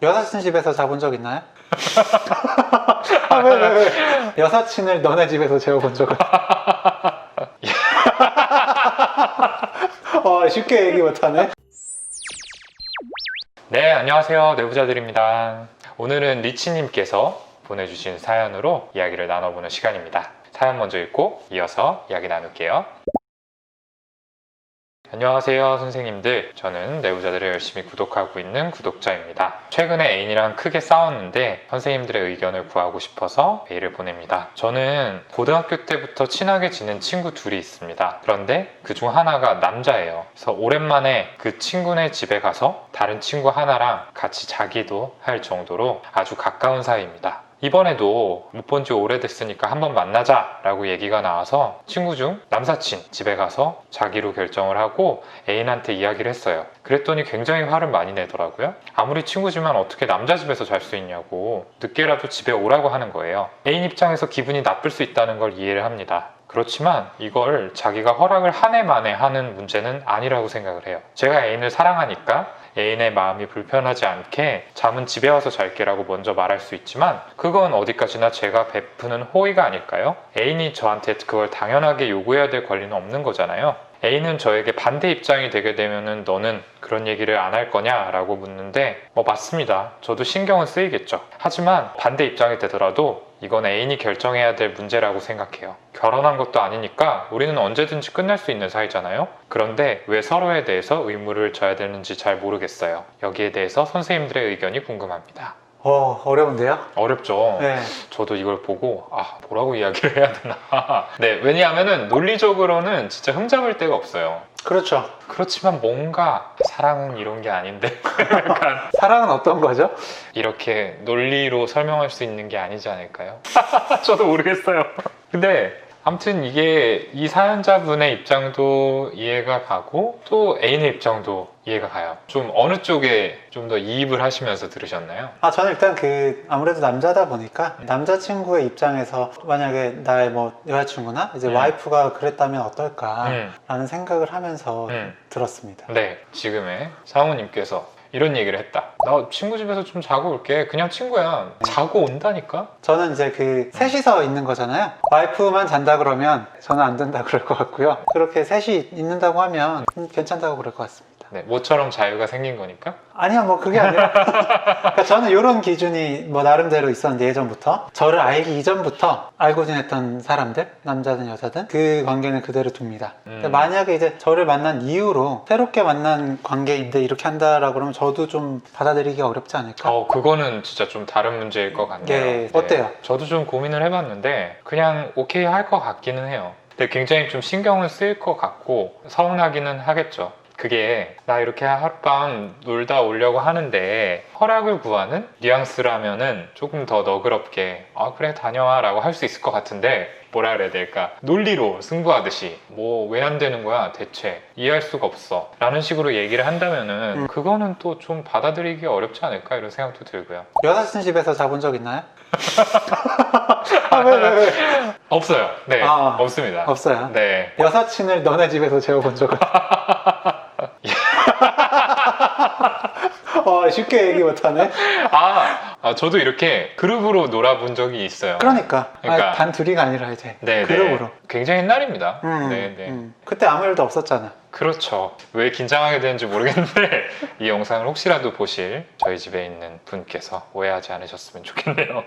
여사친 집에서 자본 적 있나요? 아, 왜? 여사친을 너네 집에서 재워본 적은? 쉽게 얘기 못하네. 네, 안녕하세요. 내부자들입니다. 오늘은 리치님께서 보내주신 사연으로 이야기를 나눠보는 시간입니다. 사연 먼저 읽고 이어서 이야기 나눌게요. 안녕하세요 선생님들, 저는 내부자들을 열심히 구독하고 있는 구독자입니다. 최근에 애인이랑 크게 싸웠는데 선생님들의 의견을 구하고 싶어서 메일을 보냅니다. 저는 고등학교 때부터 친하게 지낸 친구 둘이 있습니다. 그런데 그중 하나가 남자예요. 그래서 오랜만에 그 친구네 집에 가서 다른 친구 하나랑 같이 자기도 할 정도로 아주 가까운 사이입니다. 이번에도 못 본 지 오래됐으니까 한번 만나자 라고 얘기가 나와서 친구 중 남사친 집에 가서 자기로 결정을 하고 애인한테 이야기를 했어요. 그랬더니 굉장히 화를 많이 내더라고요. 아무리 친구지만 어떻게 남자 집에서 잘 수 있냐고, 늦게라도 집에 오라고 하는 거예요. 애인 입장에서 기분이 나쁠 수 있다는 걸 이해를 합니다. 그렇지만 이걸 자기가 허락을 한 해 만에 하는 문제는 아니라고 생각을 해요. 제가 애인을 사랑하니까 애인의 마음이 불편하지 않게 잠은 집에 와서 잘게 라고 먼저 말할 수 있지만 그건 어디까지나 제가 베푸는 호의가 아닐까요? 애인이 저한테 그걸 당연하게 요구해야 될 권리는 없는 거잖아요. 애인은 저에게 반대 입장이 되게 되면은 너는 그런 얘기를 안 할 거냐 라고 묻는데 맞습니다. 저도 신경은 쓰이겠죠. 하지만 반대 입장이 되더라도 이건 애인이 결정해야 될 문제라고 생각해요. 결혼한 것도 아니니까 우리는 언제든지 끝날 수 있는 사이잖아요. 그런데 왜 서로에 대해서 의무를 져야 되는지 잘 모르겠어요. 여기에 대해서 선생님들의 의견이 궁금합니다. 어려운데요? 어렵죠. 네. 저도 이걸 보고 뭐라고 이야기를 해야 되나. 네, 왜냐하면은 논리적으로는 진짜 흠잡을 데가 없어요. 그렇죠. 그렇지만 뭔가 사랑은 이런 게 아닌데 약간 사랑은 어떤 거죠? 이렇게 논리로 설명할 수 있는 게 아니지 않을까요? 저도 모르겠어요. 근데 아무튼 이게 이 사연자분의 입장도 이해가 가고 또 애인의 입장도 이해가 가요. 좀 어느 쪽에 좀 더 이입을 하시면서 들으셨나요? 저는 일단 아무래도 남자다 보니까 남자친구의 입장에서 만약에 나의 여자친구나 이제 와이프가 그랬다면 어떨까라는 생각을 하면서 들었습니다. 네, 지금의 사모님께서 이런 얘기를 했다. 나 친구 집에서 좀 자고 올게. 그냥 친구야. 자고 온다니까? 저는 이제 셋이서 있는 거잖아요. 와이프만 잔다 그러면 저는 안 된다 그럴 것 같고요. 그렇게 셋이 있는다고 하면 괜찮다고 그럴 것 같습니다. 네, 모처럼 자유가 생긴 거니까? 아니요, 그게 아니라 그러니까 저는 이런 기준이 나름대로 있었는데, 예전부터 저를 알기 이전부터 알고 지냈던 사람들, 남자든 여자든 그 관계는 그대로 둡니다. 근데 만약에 이제 저를 만난 이후로 새롭게 만난 관계인데 이렇게 한다라고 그러면 저도 좀 받아들이기 어렵지 않을까? 그거는 진짜 좀 다른 문제일 것 같네요. 네, 어때요? 저도 좀 고민을 해봤는데 그냥 오케이 할 것 같기는 해요. 근데 굉장히 좀 신경을 쓰일 것 같고 서운하기는 하겠죠. 그게 나 이렇게 하룻밤 놀다 오려고 하는데 허락을 구하는 뉘앙스라면은 조금 더 너그럽게 그래 다녀와 라고 할 수 있을 것 같은데, 뭐라 그래야 될까, 논리로 승부하듯이 왜 안 되는 거야 대체, 이해할 수가 없어 라는 식으로 얘기를 한다면은 그거는 또 좀 받아들이기 어렵지 않을까 이런 생각도 들고요. 여사친 집에서 자본 적 있나요? 왜? 없어요. 네, 없습니다. 없어요? 네. 여사친을 너네 집에서 재워본 적은? 쉽게 얘기 못하네. 저도 이렇게 그룹으로 놀아본 적이 있어요. 그러니까 단 둘이가 아니라 이제 네, 그룹으로. 네. 굉장히 옛날입니다. 네. 그때 아무 일도 없었잖아. 그렇죠. 왜 긴장하게 되는지 모르겠는데 이 영상을 혹시라도 보실 저희 집에 있는 분께서 오해하지 않으셨으면 좋겠네요.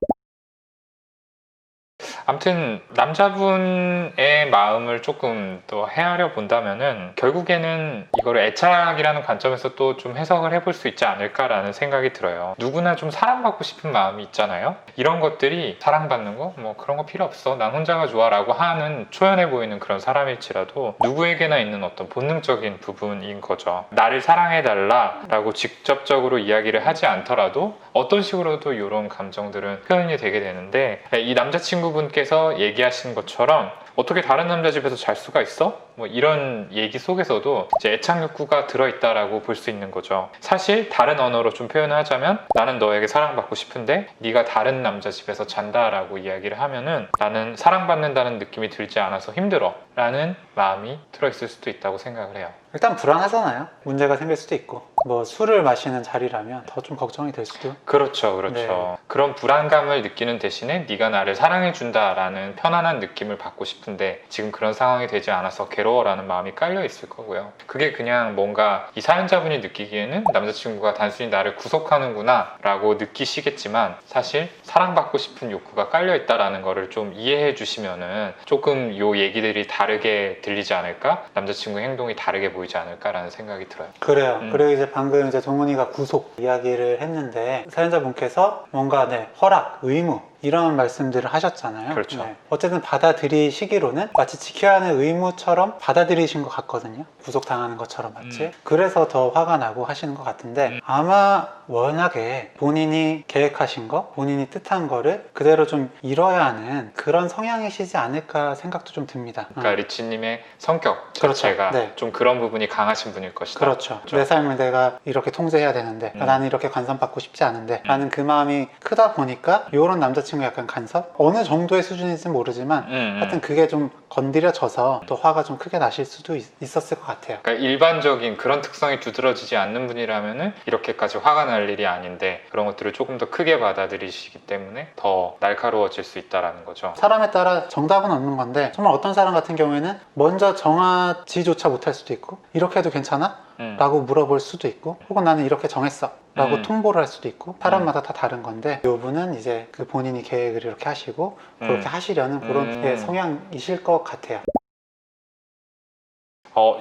아무튼 남자분의 마음을 조금 더 헤아려 본다면은 결국에는 이거를 애착이라는 관점에서 또 좀 해석을 해볼 수 있지 않을까라는 생각이 들어요. 누구나 좀 사랑받고 싶은 마음이 있잖아요. 이런 것들이 사랑받는 거? 그런 거 필요 없어. 난 혼자가 좋아 라고 하는 초연해 보이는 그런 사람일지라도 누구에게나 있는 어떤 본능적인 부분인 거죠. 나를 사랑해달라 라고 직접적으로 이야기를 하지 않더라도 어떤 식으로도 이런 감정들은 표현이 되게 되는데, 이 남자친구분께서 얘기하신 것처럼 어떻게 다른 남자 집에서 잘 수가 있어? 뭐 이런 얘기 속에서도 이제 애착 욕구가 들어있다라고 볼 수 있는 거죠. 사실 다른 언어로 좀 표현을 하자면 나는 너에게 사랑받고 싶은데 네가 다른 남자 집에서 잔다라고 이야기를 하면은 나는 사랑받는다는 느낌이 들지 않아서 힘들어 라는 마음이 들어있을 수도 있다고 생각을 해요. 일단 불안하잖아요. 문제가 생길 수도 있고 뭐 술을 마시는 자리라면 더 좀 걱정이 될 수도. 그렇죠. 네. 그런 불안감을 느끼는 대신에 네가 나를 사랑해준다라는 편안한 느낌을 받고 싶은데 지금 그런 상황이 되지 않아서 괴로워라는 마음이 깔려 있을 거고요. 그게 그냥 뭔가 이 사연자분이 느끼기에는 남자친구가 단순히 나를 구속하는구나 라고 느끼시겠지만 사실 사랑받고 싶은 욕구가 깔려 있다라는 거를 좀 이해해 주시면은 조금 요 얘기들이 다르게 들리지 않을까? 남자친구 행동이 다르게 보이지 않을까라는 생각이 들어요. 그래요. 그리고 이제 방금 이제 동훈이가 구속 이야기를 했는데 사연자분께서 뭔가 허락, 의무 이런 말씀들을 하셨잖아요. 그렇죠. 어쨌든 받아들이시기로는 마치 지켜야 하는 의무처럼 받아들이신 것 같거든요. 구속당하는 것처럼 마치. 그래서 더 화가 나고 하시는 것 같은데 아마 워낙에 본인이 계획하신 거, 본인이 뜻한 거를 그대로 좀 이뤄야 하는 그런 성향이시지 않을까 생각도 좀 듭니다. 그러니까 리치님의 성격 그렇죠. 자체가 네. 좀 그런 부분이 강하신 분일 것이다. 그렇죠. 내 삶을 내가 이렇게 통제해야 되는데 나는 이렇게 간섭받고 싶지 않은데 라는 그 마음이 크다 보니까 이런 남자친구 약간 간섭? 어느 정도의 수준인지는 모르지만 하여튼 그게 좀 건드려져서 또 화가 좀 크게 나실 수도 있었을 것 같아요. 그러니까 일반적인 그런 특성이 두드러지지 않는 분이라면은 이렇게까지 화가 날 일이 아닌데 그런 것들을 조금 더 크게 받아들이시기 때문에 더 날카로워질 수 있다라는 거죠. 사람에 따라 정답은 없는 건데 정말 어떤 사람 같은 경우에는 먼저 정하지조차 못할 수도 있고 이렇게 해도 괜찮아? 라고 물어볼 수도 있고 혹은 나는 이렇게 정했어 라고 통보를 할 수도 있고 사람마다 다 다른 건데 이 분은 이제 그 본인이 계획을 이렇게 하시고 그렇게 하시려는 그런 성향이실 것 같아요.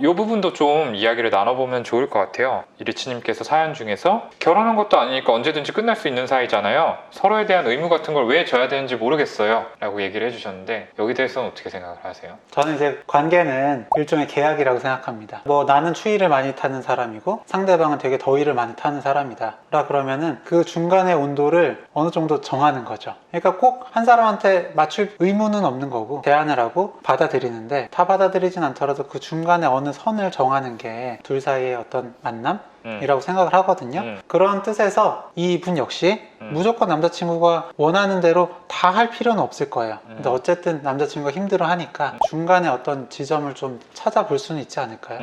이 부분도 좀 이야기를 나눠보면 좋을 것 같아요. 이 리치님께서 사연 중에서 결혼한 것도 아니니까 언제든지 끝날 수 있는 사이잖아요. 서로에 대한 의무 같은 걸 왜 져야 되는지 모르겠어요. 라고 얘기를 해주셨는데 여기 대해서는 어떻게 생각을 하세요? 저는 이제 관계는 일종의 계약이라고 생각합니다. 뭐 나는 추위를 많이 타는 사람이고 상대방은 되게 더위를 많이 타는 사람이다 라 그러면은 그 중간의 온도를 어느 정도 정하는 거죠. 그러니까 꼭 한 사람한테 맞출 의무는 없는 거고 제안을 하고 받아들이는데 다 받아들이진 않더라도 그 중간에 어느 선을 정하는 게 둘 사이의 어떤 만남이라고 생각을 하거든요. 그런 뜻에서 이분 역시 무조건 남자친구가 원하는 대로 다 할 필요는 없을 거예요. 근데 어쨌든 남자친구가 힘들어 하니까 중간에 어떤 지점을 좀 찾아볼 수는 있지 않을까요?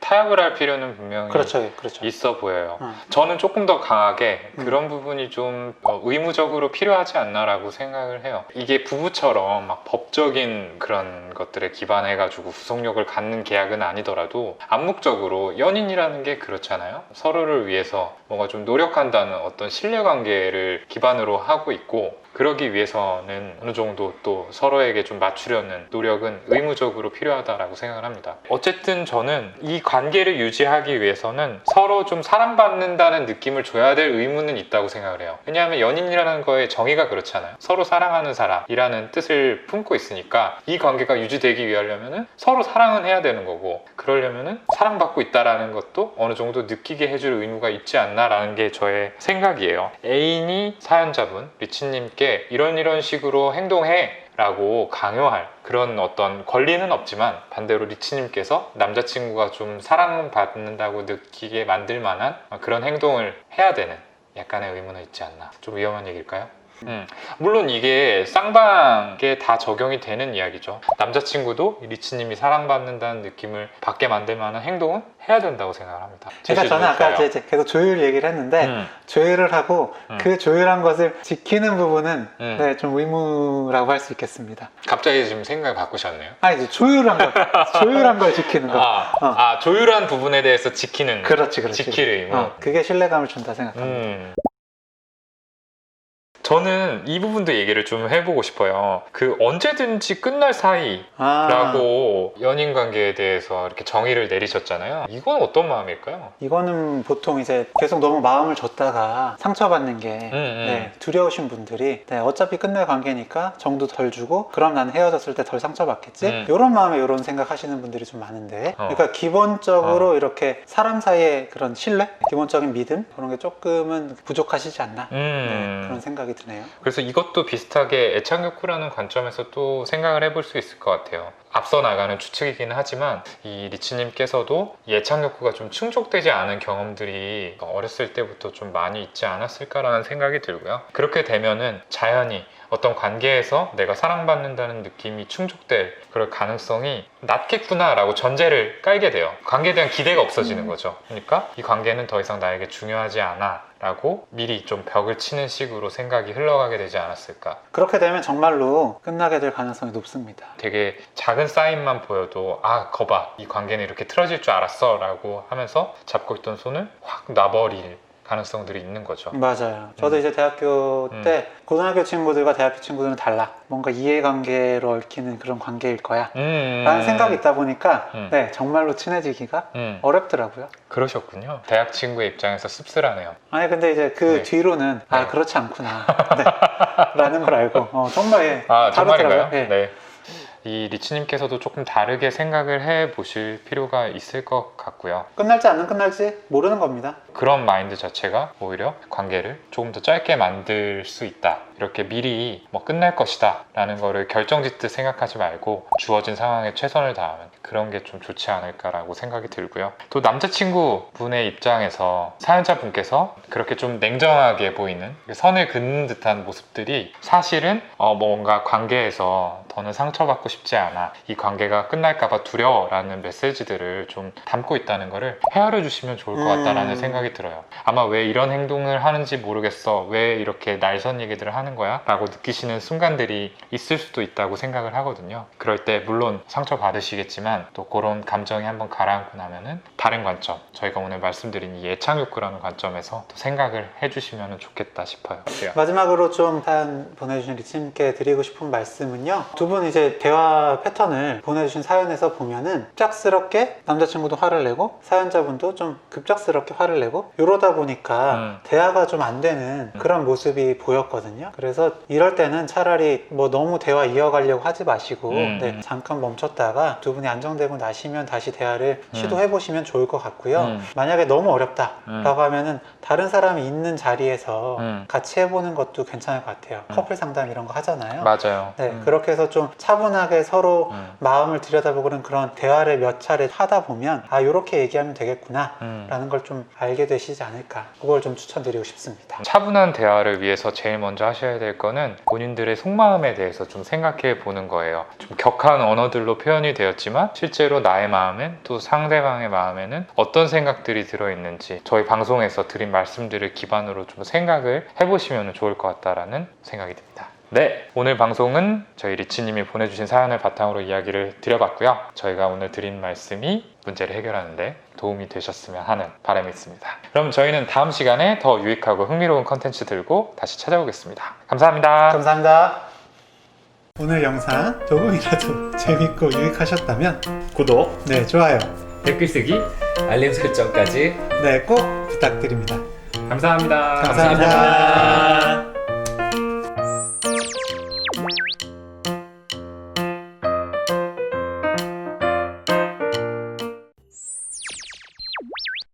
타협을 할 필요는 분명히 그렇죠. 있어 보여요. 저는 조금 더 강하게 그런 부분이 좀 의무적으로 필요하지 않나라고 생각을 해요. 이게 부부처럼 막 법적인 그런 것들에 기반해가지고 구속력을 갖는 계약은 아니더라도 암묵적으로 연인이라는 게 그렇잖아요. 서로를 위해서 뭔가 좀 노력한다는 어떤 신뢰관계를 기반으로 하고 있고 그러기 위해서는 어느 정도 또 서로에게 좀 맞추려는 노력은 의무적으로 필요하다라고 생각을 합니다. 어쨌든 저는 이 관계를 유지하기 위해서는 서로 좀 사랑받는다는 느낌을 줘야 될 의무는 있다고 생각을 해요. 왜냐하면 연인이라는 거의 정의가 그렇잖아요. 서로 사랑하는 사람이라는 뜻을 품고 있으니까 이 관계가 유지되기 위하려면 서로 사랑은 해야 되는 거고 그러려면 사랑받고 있다라는 것도 어느 정도 느끼게 해줄 의무가 있지 않나라는 게 저의 생각이에요. 애인이 사연자분 리치님께 이런 식으로 행동해 라고 강요할 그런 어떤 권리는 없지만 반대로 리치님께서 남자친구가 좀 사랑받는다고 느끼게 만들 만한 그런 행동을 해야 되는 약간의 의무는 있지 않나. 좀 위험한 얘기일까요? 물론 이게 쌍방에 다 적용이 되는 이야기죠. 남자친구도 리치님이 사랑받는다는 느낌을 받게 만들 만한 행동은 해야 된다고 생각을 합니다. 그러니까 저는 아까 이제 계속 조율 얘기를 했는데 조율을 하고 그 조율한 것을 지키는 부분은 좀 의무라고 할 수 있겠습니다. 갑자기 지금 생각을 바꾸셨네요. 이제 조율한 걸 지키는 거. 조율한 부분에 대해서 지키는 그렇지. 지킬 의무. 그게 신뢰감을 준다 생각합니다. 저는 이 부분도 얘기를 좀 해보고 싶어요. 그 언제든지 끝날 사이라고 연인 관계에 대해서 이렇게 정의를 내리셨잖아요. 이건 어떤 마음일까요? 이거는 보통 이제 계속 너무 마음을 줬다가 상처받는 게 두려우신 분들이 어차피 끝날 관계니까 정도 덜 주고 그럼 난 헤어졌을 때 덜 상처받겠지? 이런 마음에 이런 생각하시는 분들이 좀 많은데 그러니까 기본적으로 이렇게 사람 사이의 그런 신뢰? 기본적인 믿음? 그런 게 조금은 부족하시지 않나? 그런 생각이 듭니다. 드네요. 그래서 이것도 비슷하게 애착욕구라는 관점에서 또 생각을 해볼 수 있을 것 같아요. 앞서 나가는 추측이기는 하지만 이 리치님께서도 이 애착욕구가 좀 충족되지 않은 경험들이 어렸을 때부터 좀 많이 있지 않았을까라는 생각이 들고요. 그렇게 되면은 자연히 어떤 관계에서 내가 사랑받는다는 느낌이 충족될 그럴 가능성이 낮겠구나라고 전제를 깔게 돼요. 관계에 대한 기대가 없어지는 거죠. 그러니까 이 관계는 더 이상 나에게 중요하지 않아 라고 미리 좀 벽을 치는 식으로 생각이 흘러가게 되지 않았을까. 그렇게 되면 정말로 끝나게 될 가능성이 높습니다. 되게 작은 사인만 보여도 아 거봐 이 관계는 이렇게 틀어질 줄 알았어 라고 하면서 잡고 있던 손을 확 놔버릴 가능성들이 있는 거죠. 맞아요. 저도 이제 대학교 때 고등학교 친구들과 대학교 친구들은 달라. 뭔가 이해관계로 얽히는 그런 관계일 거야. 라는 생각이 있다 보니까 네, 정말로 친해지기가 어렵더라고요. 그러셨군요. 대학 친구의 입장에서 씁쓸하네요. 아니 근데 이제 그 네. 뒤로는 네. 아 그렇지 않구나 네. 라는 걸 알고 정말 예, 아 정말인가요? 다르더라고요. 예. 네. 이 리치님께서도 조금 다르게 생각을 해 보실 필요가 있을 것 같고요. 끝날지 안 끝날지 모르는 겁니다. 그런 마인드 자체가 오히려 관계를 조금 더 짧게 만들 수 있다. 이렇게 미리 뭐 끝날 것이다 라는 거를 결정짓듯 생각하지 말고 주어진 상황에 최선을 다하는 그런 게 좀 좋지 않을까라고 생각이 들고요. 또 남자친구 분의 입장에서 사연자분께서 그렇게 좀 냉정하게 보이는 선을 긋는 듯한 모습들이 사실은 뭔가 관계에서 더는 상처받고 싶지 않아, 이 관계가 끝날까봐 두려워라는 메시지들을 좀 담고 있다는 거를 헤아려 주시면 좋을 것 같다라는 생각이 들어요. 아마 왜 이런 행동을 하는지 모르겠어, 왜 이렇게 날선 얘기들을 하는 거야? 라고 느끼시는 순간들이 있을 수도 있다고 생각을 하거든요. 그럴 때 물론 상처 받으시겠지만 또 그런 감정이 한번 가라앉고 나면은 다른 관점, 저희가 오늘 말씀드린 이 애착욕구라는 관점에서 또 생각을 해주시면 좋겠다 싶어요. 마지막으로 좀 사연 보내주신 리치님께 드리고 싶은 말씀은요, 두 분 이제 대화 패턴을 보내주신 사연에서 보면은 급작스럽게 남자친구도 화를 내고 사연자분도 좀 급작스럽게 화를 내고 이러다 보니까 대화가 좀 안 되는 그런 모습이 보였거든요. 그래서 이럴 때는 차라리 뭐 너무 대화 이어가려고 하지 마시고 네, 잠깐 멈췄다가 두 분이 안정되고 나시면 다시 대화를 시도해 보시면 좋을 것 같고요. 만약에 너무 어렵다 라고 하면은 다른 사람이 있는 자리에서 같이 해보는 것도 괜찮을 것 같아요. 커플 상담 이런 거 하잖아요. 맞아요. 네, 그렇게 해서 좀 차분하게 서로 마음을 들여다보는 그런 대화를 몇 차례 하다 보면 아 요렇게 얘기하면 되겠구나 라는 걸 좀 알게 되시지 않을까, 그걸 좀 추천드리고 싶습니다. 차분한 대화를 위해서 제일 먼저 하셔야 될 거는 본인들의 속마음에 대해서 좀 생각해 보는 거예요. 좀 격한 언어들로 표현이 되었지만 실제로 나의 마음엔, 또 상대방의 마음에는 어떤 생각들이 들어있는지 저희 방송에서 드린 말씀들을 기반으로 좀 생각을 해보시면 좋을 것 같다라는 생각이 듭니다. 네, 오늘 방송은 저희 리치님이 보내주신 사연을 바탕으로 이야기를 드려봤고요. 저희가 오늘 드린 말씀이 문제를 해결하는 데 도움이 되셨으면 하는 바람이 있습니다. 그럼 저희는 다음 시간에 더 유익하고 흥미로운 컨텐츠 들고 다시 찾아오겠습니다. 감사합니다. 감사합니다. 오늘 영상 조금이라도 재밌고 유익하셨다면 구독, 네, 좋아요, 댓글 쓰기, 알림 설정까지 네, 꼭 부탁드립니다. 감사합니다. 감사합니다.